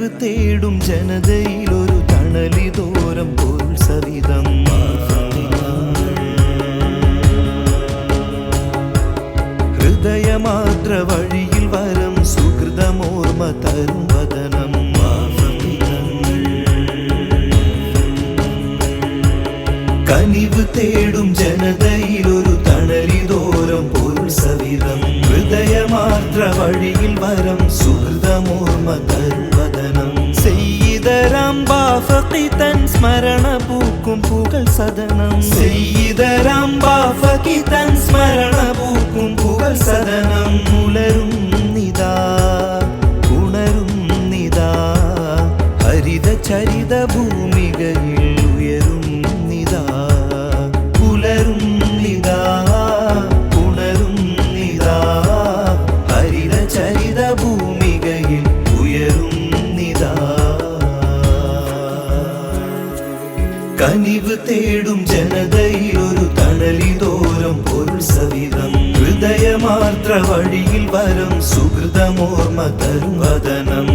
കനിവ് തേടും ജനതയിലൊരു തണലിതോരം പൊരുൾ സവിധം ഹൃദയമാത്ര വഴിയിൽ വരം സുഹൃതമോർമ്മ തരും വദനം കനിവ് തേടും ജനതയിലൊരു തണലിതോരം പൊരുൾ സവിധം ഹൃദയമാത്ര വഴിയിൽ വരം സുഹൃതമോർമ്മ തരും വദനം സയ്യിദരാം ബാഫഖി തൻ സ്മരണ പൂക്കും പുകൾ സദനം സയ്യിദരാം ബാഫഖി തൻ സ്മരണ പൂക്കും പുകൾ സദനം ഉണരും നിദാ ഉണരും നിദാ ഹരിത ചരിത ഭൂമികയിൽ ഉയരും നിദാ പുലരും നിദാ ഉണരും നിദാ ഹരിത ചരിത ഭൂമികയിൽ ഉയരും നിദാ കനിവ് തേടും ജനതയിലൊരു തണലിതോരം പൊരുൾ സവിധം ഹൃദയമാത്ര വഴിയിൽ വരം സുഹൃതമോർമ്മ തരും വദനം